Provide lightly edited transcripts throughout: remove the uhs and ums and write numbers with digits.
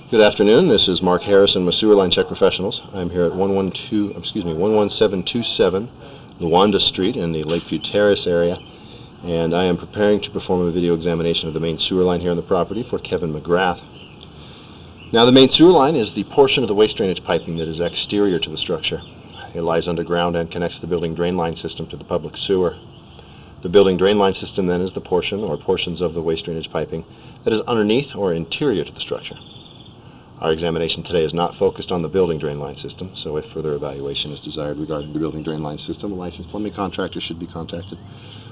Good afternoon. This is Mark Harrison with Sewer Line Check Professionals. I'm here at 11727 Luanda Street in the Lakeview Terrace area, and I am preparing to perform a video examination of the main sewer line here on the property for Kevin McGrath. Now, the main sewer line is the portion of the waste drainage piping that is exterior to the structure. It lies underground and connects the building drain line system to the public sewer. The building drain line system then is the portion or portions of the waste drainage piping that is underneath or interior to the structure. Our examination today is not focused on the building drain line system, so if further evaluation is desired regarding the building drain line system, a licensed plumbing contractor should be contacted,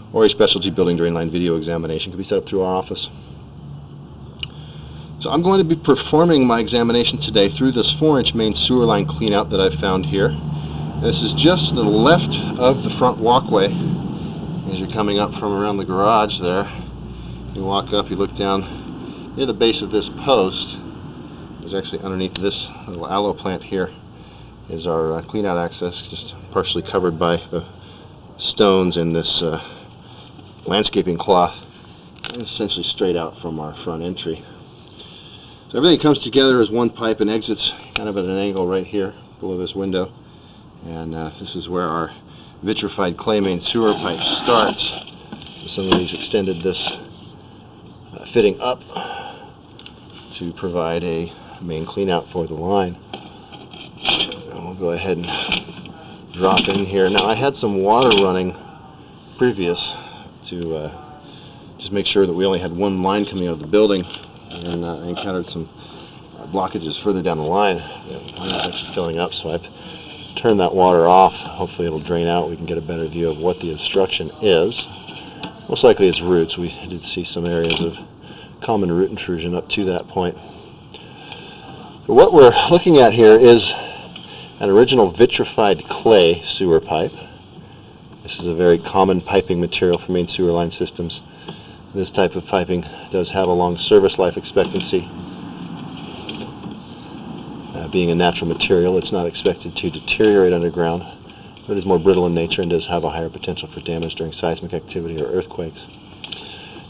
or a specialty building drain line video examination can be set up through our office. So I'm going to be performing my examination today through this 4-inch main sewer line cleanout that I've found here. This is just to the left of the front walkway. As you're coming up from around the garage there, you walk up, you look down near the base of this post. There's actually underneath this little aloe plant here is our clean-out access, just partially covered by the stones in this landscaping cloth. And it's essentially straight out from our front entry. So everything comes together as one pipe and exits kind of at an angle right here below this window. And this is where our vitrified clay main sewer pipe starts. So somebody's extended this fitting up to provide a main clean out for the line. And we'll go ahead and drop in here. Now, I had some water running previous to just make sure that we only had one line coming out of the building, and I encountered some blockages further down the line. The line was actually filling up, so I've turned that water off. Hopefully it'll drain out. We can get a better view of what the obstruction is. Most likely it's roots. We did see some areas of common root intrusion up to that point. So what we're looking at here is an original vitrified clay sewer pipe. This is a very common piping material for main sewer line systems. This type of piping does have a long service life expectancy. Being a natural material, it's not expected to deteriorate underground, but is more brittle in nature and does have a higher potential for damage during seismic activity or earthquakes.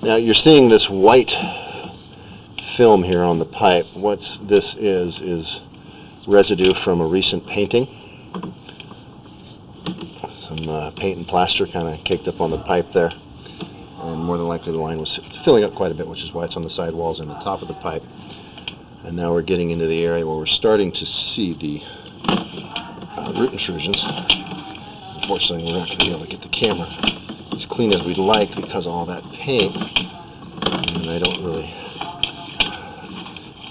Now, you're seeing this white film here on the pipe. What this is residue from a recent painting. Some paint and plaster kind of caked up on the pipe there, and more than likely the line was filling up quite a bit, which is why it's on the side walls and the top of the pipe. And now we're getting into the area where we're starting to see the root intrusions. Unfortunately, we're not going to be able to get the camera as clean as we'd like because of all that paint, and I don't really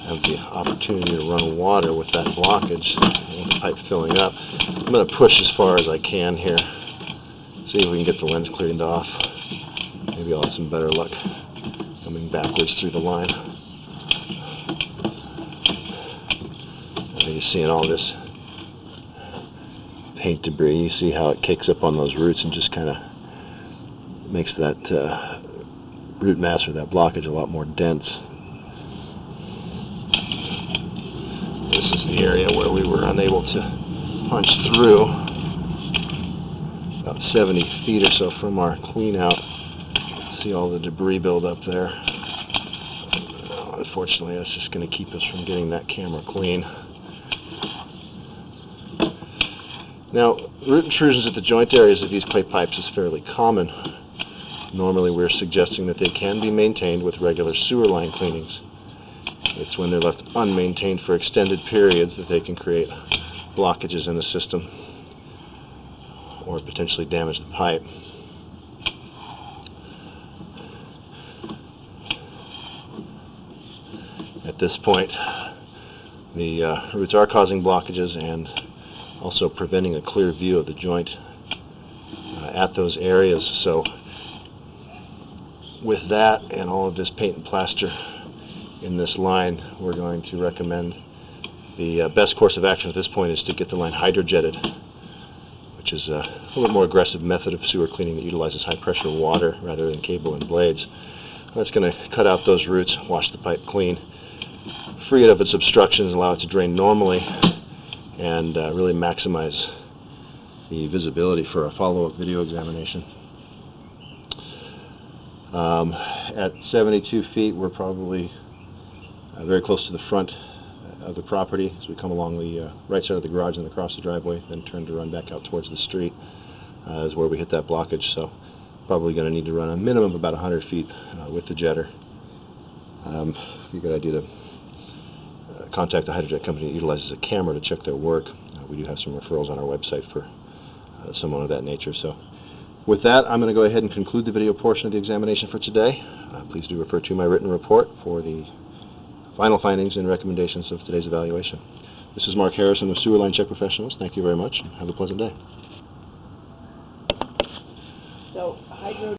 have the opportunity to run water with that blockage and the pipe filling up. I'm going to push as far as I can here, see if we can get the lens cleaned off. Maybe I'll have some better luck coming backwards through the line. You're seeing all this paint debris. You see how it cakes up on those roots and just kind of makes that root mass or that blockage a lot more dense. This is the area where we were unable to punch through. About 70 feet or so from our clean out. See all the debris build up there. Unfortunately, that's just going to keep us from getting that camera clean. Now, root intrusions at the joint areas of these clay pipes is fairly common. Normally we're suggesting that they can be maintained with regular sewer line cleanings. It's when they're left unmaintained for extended periods that they can create blockages in the system or potentially damage the pipe. At this point, the roots are causing blockages and also preventing a clear view of the joint at those areas. So with that and all of this paint and plaster in this line, we're going to recommend the best course of action at this point is to get the line hydrojetted, which is a little bit more aggressive method of sewer cleaning that utilizes high pressure water rather than cable and blades. That's going to cut out those roots, wash the pipe clean, free it of its obstructions, allow it to drain normally, and really maximize the visibility for a follow-up video examination. At 72 feet, we're probably very close to the front of the property as we come along the right side of the garage and across the driveway, then turn to run back out towards the street is where we hit that blockage. So probably going to need to run a minimum of about 100 feet with the jetter. Be a good idea to contact the hydrojet company that utilizes a camera to check their work. We do have some referrals on our website for someone of that nature. So with that, I'm going to go ahead and conclude the video portion of the examination for today. Please do refer to my written report for the final findings and recommendations of today's evaluation. This is Mark Harrison of Sewer Line Check Professionals. Thank you very much, and have a pleasant day. So, hydro